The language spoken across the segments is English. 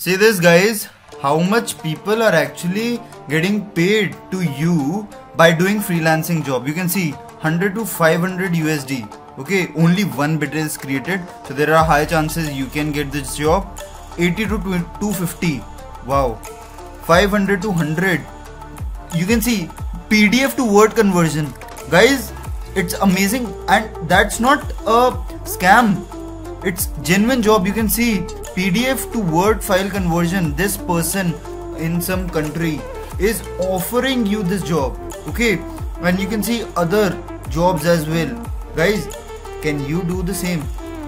See this guys, how much people are actually getting paid to you by doing freelancing job. You can see 100 to 500 USD. Okay, only one bid is created, so there are high chances you can get this job. 80 to 250. Wow. 500 to 100. You can see PDF to Word conversion. Guys, it's amazing, and that's not a scam. It's genuine job. You can see PDF to Word file conversion. This person in some country is offering you this job. Okay, and you can see other jobs as well. Guys, can you do the same?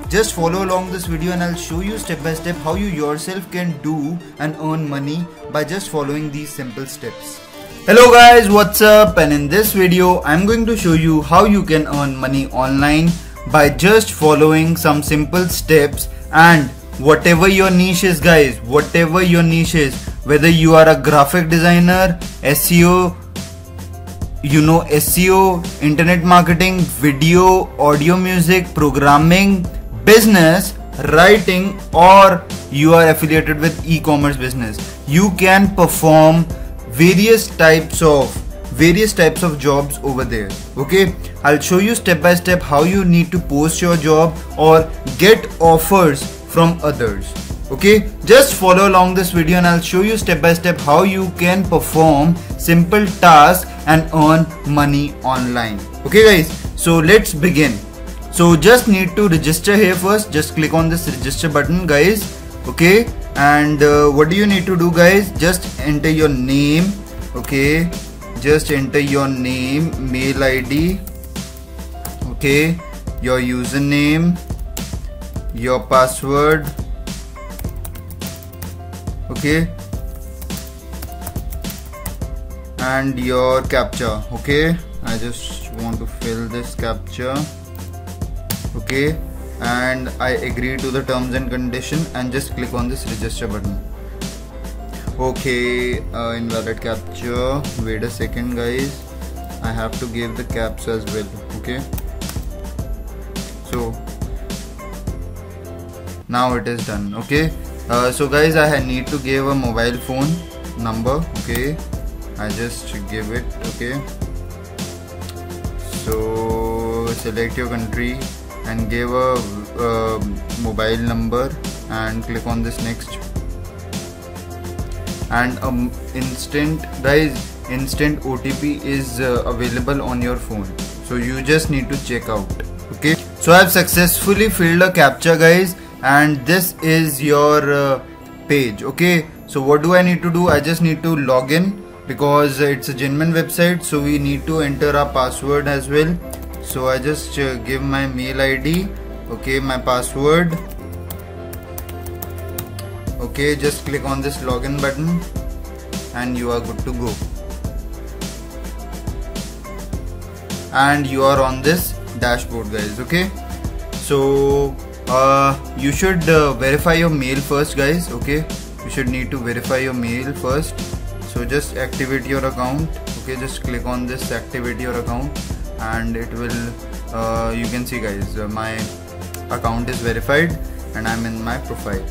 Just follow along this video and I'll show you step by step how you yourself can do and earn money by just following these simple steps. Hello guys, what's up? And in this video I'm going to show you how you can earn money online by just following some simple steps. And whatever your niche is guys, whatever your niche is, whether you are a graphic designer, SEO, SEO, internet marketing, video, audio, music, programming, business, writing, or you are affiliated with e-commerce business, you can perform various types of jobs over there. Okay, I'll show you step by step how you need to post your job or get offers from others. Okay, just follow along this video and I'll show you step by step how you can perform simple tasks and earn money online. Okay guys, so let's begin. So just need to register here first. Just click on this register button guys. Okay, and what do you need to do guys? Just enter your name. Okay, just enter your name, mail ID, okay, your username, your password, okay, and your captcha. Okay, I just want to fill this captcha. Okay, and I agree to the terms and condition and just click on this register button. Okay, invalid captcha. Wait a second guys, I have to give the caps as well. Okay, so now it is done. Okay, so guys, I need to give a mobile phone number. Okay, I just give it. Okay, so select your country and give a mobile number and click on this next. And instant OTP is available on your phone, so you just need to check out. Okay, so I have successfully filled a captcha guys, and this is your page. Okay, so what do I need to do? I just need to log in because it's a genuine website, so we need to enter our password as well. So I just give my mail ID, okay, my password. Okay, just click on this login button and you are good to go. And you are on this dashboard guys. Okay, so you should verify your mail first guys. Okay, you should need to verify your mail first. So just activate your account. Okay, just click on this activate your account and it will you can see guys, my account is verified and I'm in my profile.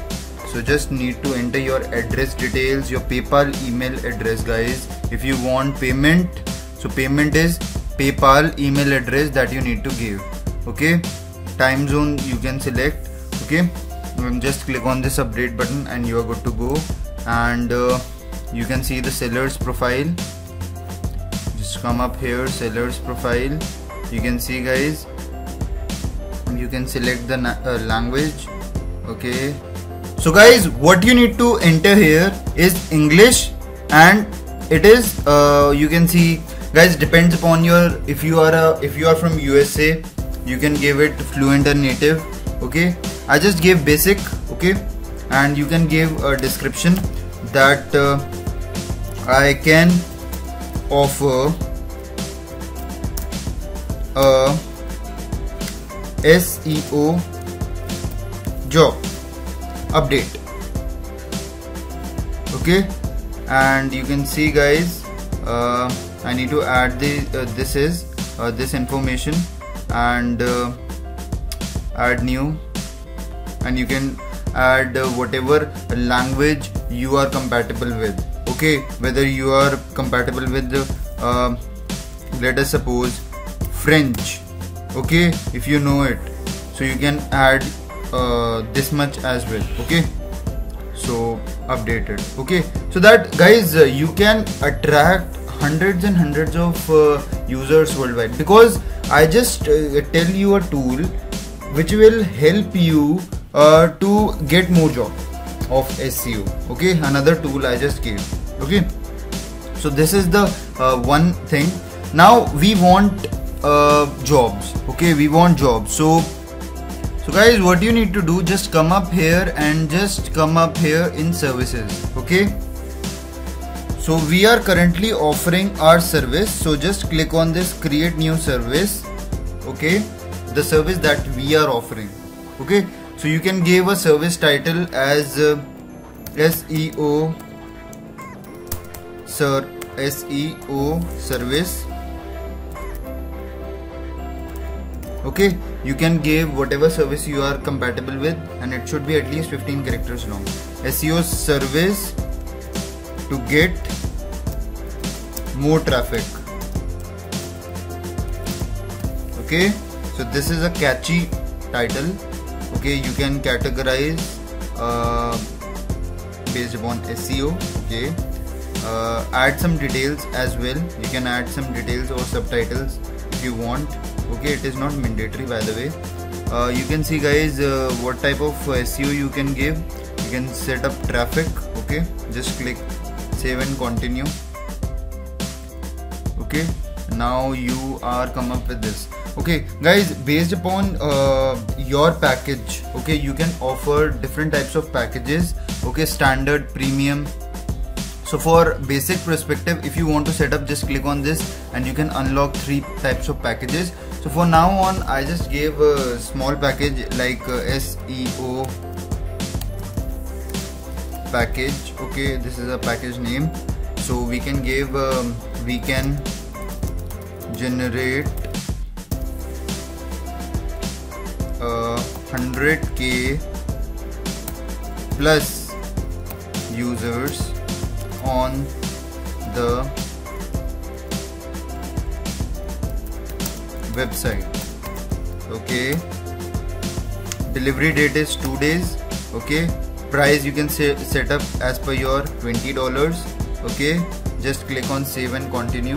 So just need to enter your address details, your PayPal email address guys. If you want payment, so payment is PayPal email address that you need to give. Okay, time zone you can select. Okay, just click on this update button and you are good to go. And you can see the seller's profile. Just come up here, seller's profile. You can see guys, you can select the language. Okay, so guys, what you need to enter here is English, and it is you can see guys, depends upon your, if you are from USA, you can give it fluent and native. Okay, I just gave basic. Okay, and you can give a description that I can offer a SEO job update. Okay, and you can see guys, I need to add the this information and add new, and you can add whatever language you are compatible with. Okay, whether you are compatible with let us suppose French, okay, if you know it, so you can add this much as well. Okay, so update it. Okay, so that guys you can attract hundreds and hundreds of users worldwide, because I just tell you a tool which will help you to get more job of SEO. Okay, another tool I just gave. Okay, so this is the one thing. Now we want jobs. Okay, we want jobs. So guys, what you need to do, just come up here and just come up here in services. Okay, so we are currently offering our service, so just click on this create new service. Okay, the service that we are offering. Okay, so you can give a service title as SEO service. Okay, you can give whatever service you are compatible with, and it should be at least 15 characters long. SEO service to get more traffic. Okay, so this is a catchy title. Okay, you can categorize based upon SEO. Okay, add some details as well. You can add some details or subtitles if you want. Okay, it is not mandatory, by the way. You can see guys what type of SEO you can give. You can set up traffic. Okay, just click save and continue. Okay, now you are come up with this. Okay guys, based upon your package, okay, you can offer different types of packages. Okay, standard, premium. So for basic perspective, if you want to set up, just click on this and you can unlock 3 types of packages. So for now on, I just gave a small package like SEO package. Okay, this is a package name. So we can give we can generate 100k plus users on the website. Okay, delivery date is 2 days. Okay, price you can set up as per your $20. Okay, just click on save and continue.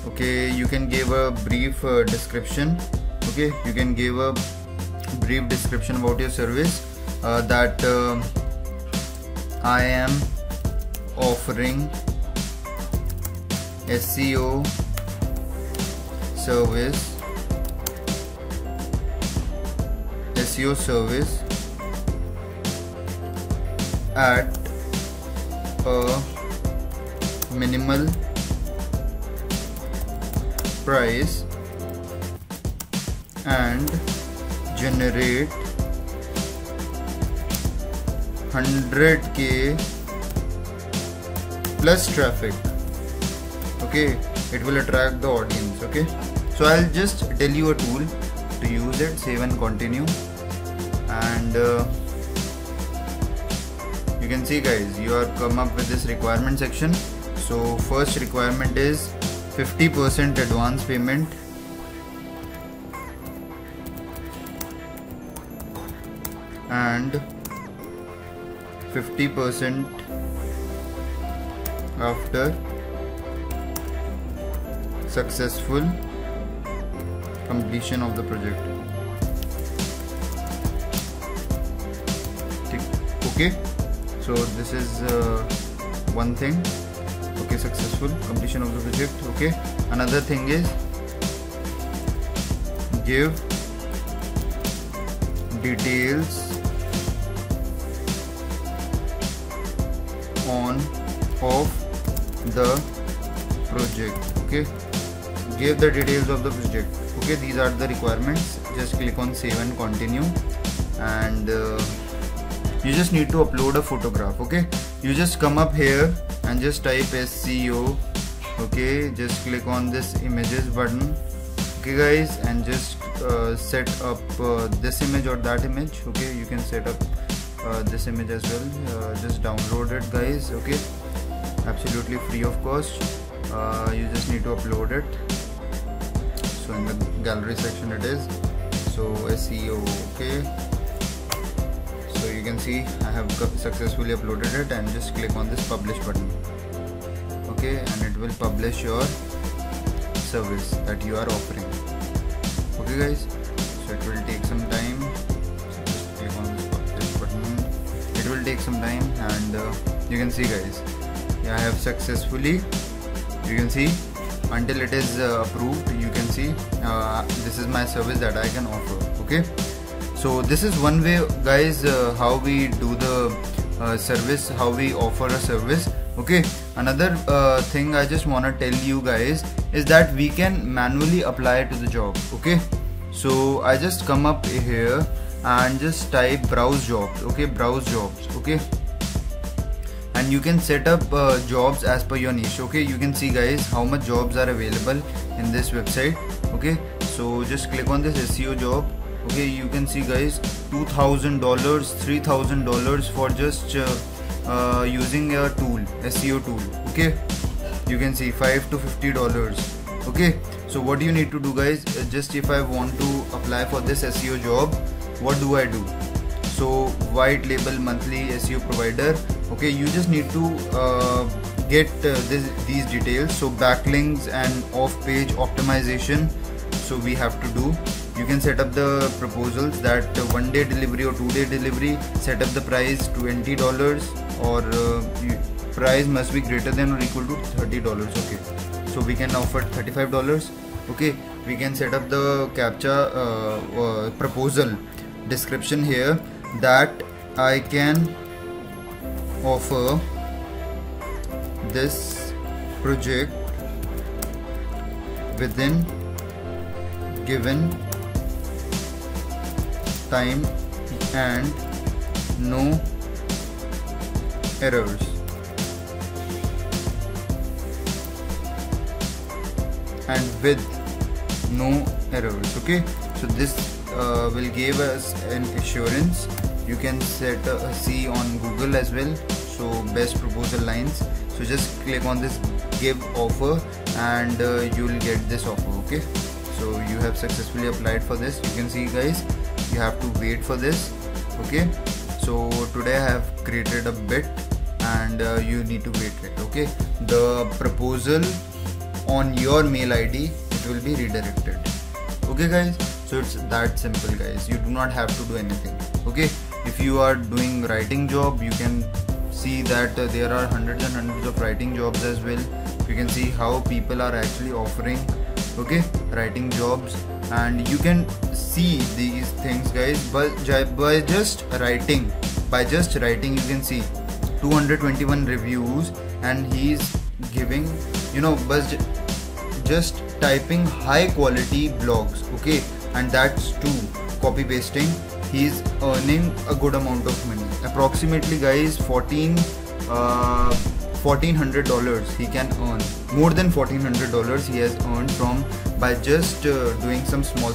Okay, you can give a brief description. Okay, you can give a brief description about your service, that I am offering SEO service at a minimal price and generate 100k plus traffic. Okay, it will attract the audience. Okay, so I'll just tell you a tool to use it. Save and continue, and you can see guys, you are come up with this requirement section. So first requirement is 50% advance payment, and 50% after successful completion of the project. Okay, so this is one thing. Okay, successful completion of the project. Okay, another thing is give details of the project. Okay, give the details of the project. Okay, these are the requirements. Just click on save and continue, and you just need to upload a photograph. Okay, you just come up here and just type SEO. Okay, just click on this images button. Okay guys, and just set up this image or that image. Okay, you can set up this image as well. Just download it, guys. Okay, absolutely free of cost. You just need to upload it. So in the gallery section it is. So SEO. Okay, so you can see I have successfully uploaded it, and just click on this publish button. Okay, and it will publish your service that you are offering. Okay guys, so it will take some time. So just click on this publish button. It will take some time, and you can see guys, I have successfully, you can see, until it is approved, you can see this is my service that I can offer. Okay, so this is one way guys, how we do the service, how we offer a service. Okay, another thing I just want to tell you guys is that we can manually apply to the job. Okay, so I just come up here and just type browse jobs. Okay, browse jobs. Okay, and you can set up jobs as per your niche. Okay, you can see guys how much jobs are available in this website. Okay, so just click on this SEO job. Okay, you can see guys, $2,000, $3,000 for just using a tool, SEO tool. Okay, you can see $5 to $50. Okay, so what you need to do guys, just if I want to apply for this SEO job, what do I do? So white label monthly SEO provider. Okay, you just need to get these details. So backlinks and off-page optimization, so we have to do. You can set up the proposals that 1-day delivery or 2-day delivery. Set up the price $20, or price must be greater than or equal to $30. Okay, so we can offer $35. Okay, we can set up the CAPTCHA proposal description here, that I can offer this project within given time and no errors. And with no errors. Okay, so this will give us an assurance. You can see on Google as well. So best proposal lines. So just click on this give offer, and you will get this offer. Okay, so you have successfully applied for this. You can see guys, you have to wait for this. Okay, so today I have created a bit, and you need to wait it. Okay, the proposal on your mail ID, it will be redirected. Okay guys, so it's that simple guys. You do not have to do anything. Okay, if you are doing writing job, you can see that there are hundreds and hundreds of writing jobs as well. You can see how people are actually offering, okay, writing jobs, and you can see these things guys by just writing. You can see 221 reviews, and he's giving, you know, but just typing high quality blogs. Okay, and that's too copy pasting. He's earning a good amount of money, approximately guys $1,400 he can earn. More than $1,400 he has earned from by just doing some small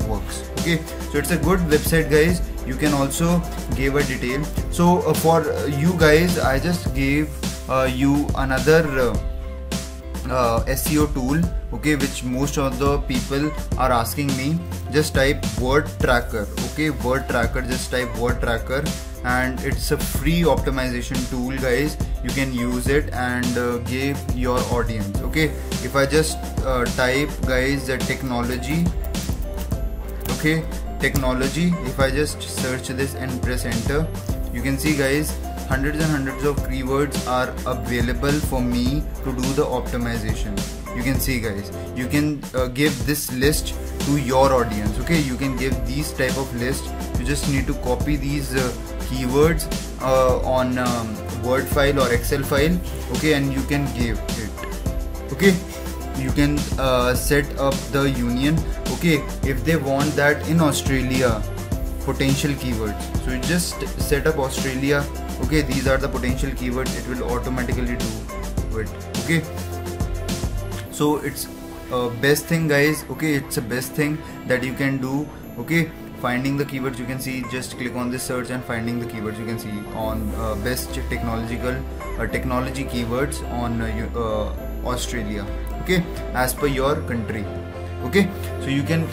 works. Okay, so it's a good website guys. You can also give a detail. So for you guys, I just gave you another SEO tool, okay, which most of the people are asking me. Just type word tracker. Okay, word tracker, just type word tracker, and it's a free optimization tool guys. You can use it and give your audience. Okay, if I just type guys technology, okay, technology, if I just search this and press enter, you can see guys, hundreds and hundreds of keywords are available for me to do the optimization. You can see guys, you can give this list to your audience. Okay, you can give these type of list. You just need to copy these keywords on Word file or Excel file. Okay, and you can give it. Okay, you can set up the union. Okay, if they want that in Australia, potential keywords, so you just set up Australia. Okay, these are the potential keywords, it will automatically do it. Okay, so it's best thing guys. Okay, it's the best thing that you can do. Okay, finding the keywords, you can see, just click on this search and finding the keywords, you can see on best technology keywords on Australia. Okay, as per your country. Okay, so you can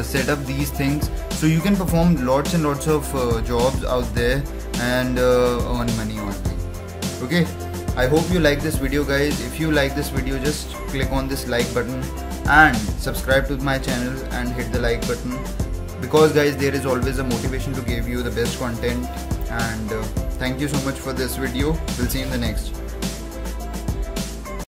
set up these things, so you can perform lots and lots of jobs out there and earn money on it. Okay, I hope you like this video guys. If you like this video, just click on this like button and subscribe to my channel and hit the like button, because guys there is always a motivation to give you the best content. And thank you so much for this video. We'll see you in the next.